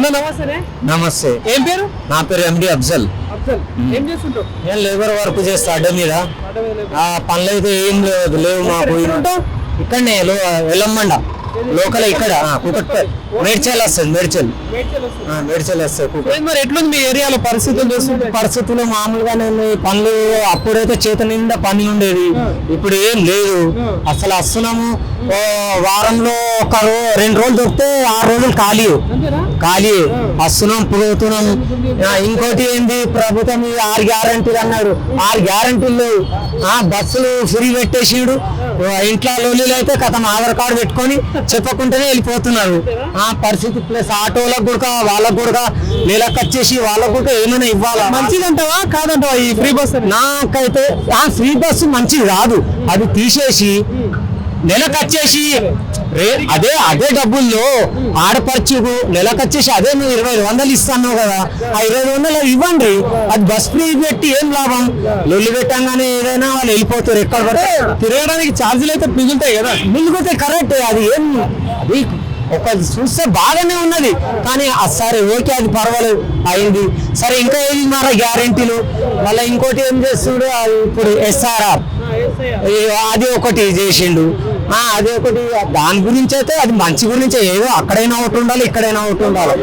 అన్న నమస్తే. నమస్తే. ఏం పేరు? నా పేరు ఎండి అఫ్జల్. ఏం చేస్తుంటావు? నేను లేబర్ వర్క్ చేస్తా అడ్డ మీద. పనులు అయితే ఏం లేవు మాకు. ఇక్కడనే ఎల్లమ్మండ లోకల్ ఇక్కడ మేడ్చల్ వస్తుంది. మేడ్చల్ వస్తుంది. మరి ఎట్లుంది మీ ఏరియాలో పరిస్థితులు మామూలుగానే పనులు. అప్పుడైతే చేత నిండా పని ఉండేది, ఇప్పుడు ఏం లేదు. అసలు వస్తున్నాము వారంలో ఒక 2 రోజులు దొరికితే 6 రోజులు ఖాళీ వస్తున్నాం పోతున్నాం. ఇంకోటి ఏంది, ప్రభుత్వం 6 గ్యారంటీలు అన్నాడు. 6 గ్యారంటీలు బస్సులు ఫ్రీ పెట్టేసిడు. ఇంట్లో లోలీలు అయితే కథం ఆధార్ కార్డు పెట్టుకొని చెప్పకుండానే వెళ్ళిపోతున్నారు. ఆ పరిస్థితి ప్లస్ ఆటోలకు కూడా వాళ్ళకు కూడా నెలకు వచ్చేసి వాళ్ళకు కూడా ఏమైనా ఇవ్వాలా? మంచిదంటావా కాదంటావా ఈ ఫ్రీ బస్? నాకైతే ఫ్రీ బస్సు మంచిది కాదు. అది తీసేసి నెలకు వచ్చేసి అదే డబ్బుల్లో ఆడపడుచుకు నెలకు వచ్చేసి అదే నువ్వు 2500 ఇస్తాను కదా, ఆ 2500 ఇవ్వండి. అది బస్ ఫ్రీ పెట్టి ఏం లాభం? లొల్లి పెట్టంగానే ఏదైనా వాళ్ళు వెళ్ళిపోతారు. ఎక్కడ పడితే తిరగడానికి ఛార్జీలు అయితే మిగులుతాయి కదా. మిగులుతాయి కరెక్ట్. అది ఏం అది ఒక చూస్తే బాగానే ఉన్నది, కానీ సరే ఓకే అది పర్వాలేదు అయింది. సరే ఇంకా ఏది మన గ్యారెంటీలు. మళ్ళీ ఇంకోటి ఏం చేస్తుడు, ఇప్పుడు SRR అది ఒకటి చేసిండు. అది ఒకటి దాని గురించి అయితే అది మంచి గురించి ఏదో అక్కడైనా ఒకటి ఉండాలి, ఇక్కడైనా ఒకటి ఉండాలి.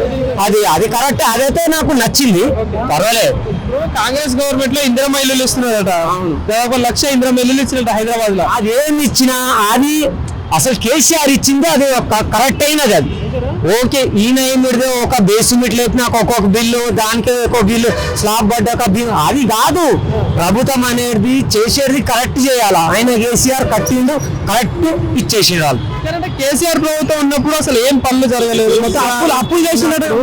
అది కరెక్ట్. అదైతే నాకు నచ్చింది, పర్వాలేదు. కాంగ్రెస్ గవర్నమెంట్ లో ఇందిరమ్మ ఇల్లులు ఇస్తున్నారట. 1 లక్ష ఇందిరమ్మ ఇల్లులు ఇచ్చినట్టు హైదరాబాద్ లో. అది ఏమి ఇచ్చినా అది అసలు కేసీఆర్ ఇచ్చింది అది కరెక్ట్ అయినది. అది ఓకే. ఈయన ఏం పెడితే ఒక బేస్మెంట్ లేపినాక ఒక్కొక్క బిల్లు, దానికి ఒక బిల్లు, స్లాబ్ పడ్డాక బిల్లు, అది కాదు. ప్రభుత్వం అనేది చేసేది కరెక్ట్ చేయాలా. ఆయన కేసీఆర్ కట్టిండు, కరెక్ట్ ఇచ్చేసిండు. వాళ్ళు కేసీఆర్ ప్రభుత్వం ఉన్నప్పుడు అసలు ఏం పనులు జరగలేదు. అప్పులు చేసినట్టు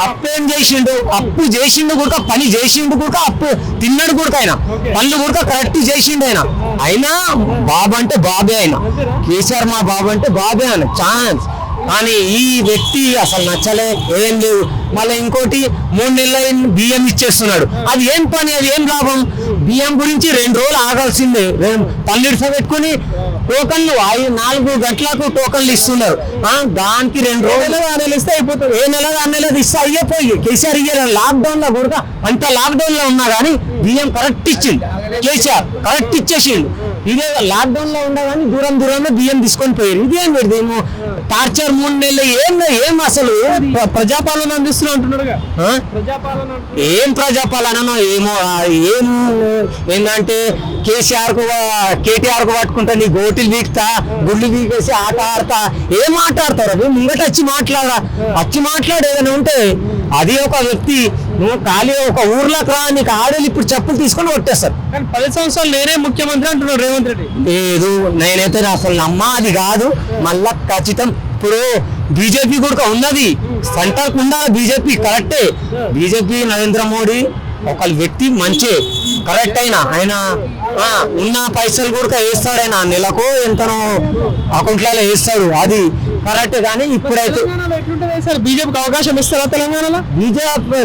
అప్పేం చేసిండు, అప్పు చేసిండు కూడా, పని చేసిండు కూడా, అప్పు తిన్నాడు కూడా. ఆయన పనులు కూడా కరెక్ట్ చేసిండు. అయినా బాబు అంటే బాబే. ఆయన కేసీఆర్ మా బాబు అంటే బాబే ఆయన ఛాన్స్. కానీ ఈ వ్యక్తి అసలు నచ్చలే, ఏం లేదు. మళ్ళీ ఇంకోటి 3 నెలల బియ్యం ఇచ్చేస్తున్నాడు. అది ఏం పని? అది ఏం లాభం? బియ్యం గురించి 2 రోజులు ఆగాల్సిందే. పన్నీరు పెట్టుకుని టోకన్లు 4 గంటలకు టోకన్లు ఇస్తున్నారు. దానికి 2 రోజులు ఇస్తే అయిపోతుంది. ఏ నెల ఆ నెల ఇస్తే అయ్యిపోయి. కేసీఆర్ ఇయ్యారు. లాక్డౌన్ లో కూడా అంత లాక్డౌన్ లో ఉన్నా కానీ బియ్యం కరెక్ట్ ఇచ్చింది. కేసీఆర్ కరెక్ట్ ఇచ్చేసిండు. ఇదే లాక్డౌన్ లో ఉన్నా కానీ దూరంలో బియ్యం తీసుకొని పోయారు. ఇదేం పెడతాము టార్చర్ 3 నెలలు. ఏం అసలు ప్రజాపాలన అందిస్తున్నా అంటున్నారు. ఏం ప్రజాపాలన ఏమో. ఏం ఏంటంటే కేటీఆర్ కు పట్టుకుంటా నీ గోటిలు వీక్తా, గుళ్ళు వీకేసి ఆట ఆడతా. ఏం ఆట ఆడతారు? అవి ముంగట వచ్చి మాట్లాడు ఏదైనా ఉంటే. అది ఒక వ్యక్తి, నువ్వు ఖాళీ ఒక ఊర్లోకి రా, నీకు ఆడేళ్ళు ఇప్పుడు చెప్పులు తీసుకొని కొట్టేస్తారు. 10 సంవత్సరాలు నేనే ముఖ్యమంత్రి అంటున్నాడు రేవంత్ రెడ్డి. లేదు, నేనైతే అసలు నమ్మా. అది కాదు. మళ్ళా ఖచ్చితం ఇప్పుడు బీజేపీ కూడా ఉన్నది, సెంటర్ ఉండాలి. బీజేపీ కరెక్టే. బీజేపీ నరేంద్ర మోడీ ఒక వ్యక్తి మంచి కరెక్ట్. ఆయన ఉన్న పైసలు కూడా వేస్తాడు. ఆయన నెలకు ఎంతనో అకౌంట్లలో వేస్తాడు. అది కరెక్ట్. కానీ ఇప్పుడైతే బీజేపీకి అవకాశం ఇస్తారా తెలంగాణలో?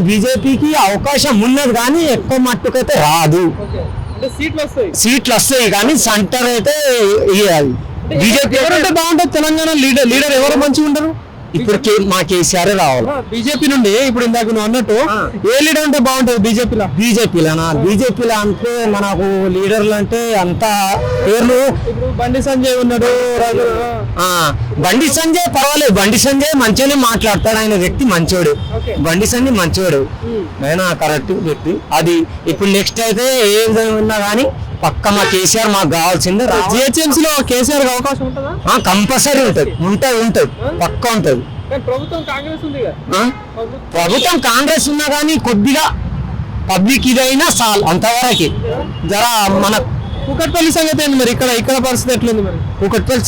బీజేపీకి అవకాశం ఉన్నది కానీ ఎక్కువ మట్టుకైతే రాదు. సీట్లు వస్తాయి కానీ సెంటర్ అయితే ఇవ్వాలి. బీజేపీ ఎవరంటే బాగుంటుంది తెలంగాణ? లీడర్ ఎవరు మంచిగా ఉంటారు? ఇప్పుడు మా కేసీఆర్ రావాలి బీజేపీ నుండి. ఇప్పుడు ఇందాక నువ్వు అన్నట్టు ఏ లీడర్ అంటే బాగుంటుంది బీజేపీలో? బీజేపీలో అంటే మనకు లీడర్లు అంటే అంత పేర్లు. ఇప్పుడు బండి సంజయ్ ఉన్నాడు. బండి సంజయ్ పర్వాలేదు. బండి సంజయ్ మంచిగానే మాట్లాడతాడు. ఆయన వ్యక్తి మంచోడు. బండి సంజయ్ మంచోడు, ఆయన కరెక్ట్ వ్యక్తి. అది ఇప్పుడు నెక్స్ట్ అయితే ఏ విధంగా ఉన్నా కానీ పక్క మా కేసీఆర్ మాకు కావాల్సిందే. జిహెచ్ఎంసీ లో కేసీఆర్ అవకాశం ఉంటుందా? కంపల్సరీ ఉంటది పక్క ఉంటది. ప్రభుత్వం కాంగ్రెస్ ఉంది. ప్రభుత్వం కాంగ్రెస్ ఉన్నా కానీ కొద్దిగా పబ్లిక్ ఇదైనా చాలు అంతవరకు. జరా మన కూకట్పల్లి సంగతి ఏంది మరి? ఇక్కడ పరిస్థితి ఎట్లుంది మరి? కూకట్పల్లి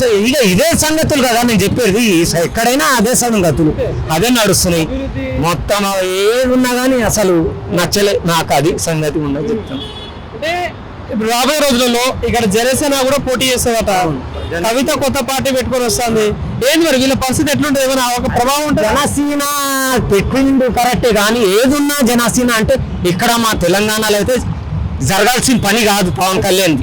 ఇదే సంగతులు కదా నేను చెప్పేది. ఎక్కడైనా అదే సంగతులు అదే నడుస్తున్నాయి. మొత్తం ఏది ఉన్నా కానీ అసలు నచ్చలే నాకు. అది సంగతి ఉన్నది చెప్తాను. అంటే ఇప్పుడు రాబోయే రోజులలో ఇక్కడ జనసేన కూడా పోటీ చేస్తుందట. కవిత కొత్త పార్టీ పెట్టుకొని వస్తుంది. ఏంది మరి వీళ్ళ పరిస్థితి ఎట్లుంటుంది? ఏమైనా ఒక ప్రభావం ఉంటుంది? జనసేన పెట్టిండు కరెక్టే కానీ ఏదున్నా జనసేన అంటే ఇక్కడ మా తెలంగాణలో అయితే జరగాల్సిన పని కాదు. పవన్ కళ్యాణ్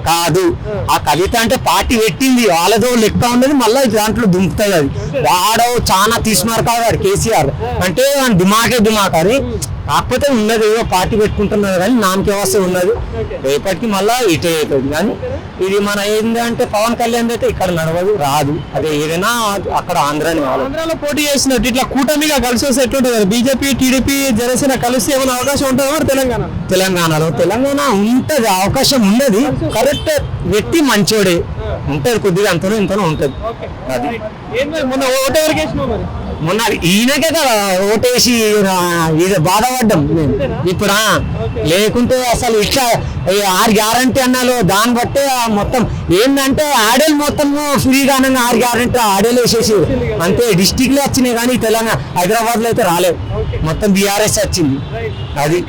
కాదు. ఆ కవిత అంటే పార్టీ పెట్టింది, వాళ్ళదో లెక్క ఉన్నది, మళ్ళీ దాంట్లో దుంకుతుంది. అది వాడో చాలా తీసుమారు కాదు కేసీఆర్ అంటే దిమాకే దిమాక్ అని. కాకపోతే ఉన్నది ఏదో పార్టీ పెట్టుకుంటున్నారు కానీ నామకే వస్తే ఉన్నది, రేపటికి మళ్ళా ఇటే అవుతుంది. కానీ ఇది మన ఏంటంటే పవన్ కళ్యాణ్ అయితే ఇక్కడ నడవదు, రాదు. అదే ఏదైనా అక్కడ ఆంధ్రాని ఆంధ్రాలో పోటీ చేసినట్టు ఇట్లా కూటమిగా కలిసి వస్తే ఎట్లుంటుంది? బీజేపీ టీడీపీ జనసేన కలిసి ఏమైనా అవకాశం ఉంటుందా మరి తెలంగాణ ఉంటది, అవకాశం ఉన్నది. కరెక్ట్ వ్యక్తి మంచోడే ఉంటది, కొద్దిగా అంతనో ఇంతనో ఉంటది. అది మొన్న ఓటు ఎవరికి వేసినావు మరి? మొన్న ఈయనకే కదా ఓటేసి ఇది బాధపడ్డాం మేము ఇప్పుడు. లేకుంటే అసలు ఇట్లా 6 గ్యారంటీ అన్నాలో దాన్ని బట్టే మొత్తం ఏంటంటే ఆడేలు మొత్తం ఫ్రీగా 6 గ్యారంటీ ఆడేలు వేసేసి అంతే. డిస్టిక్ లో వచ్చినాయి కానీ తెలంగాణ హైదరాబాద్ లో అయితే రాలేదు, మొత్తం బీఆర్ఎస్ వచ్చింది. అది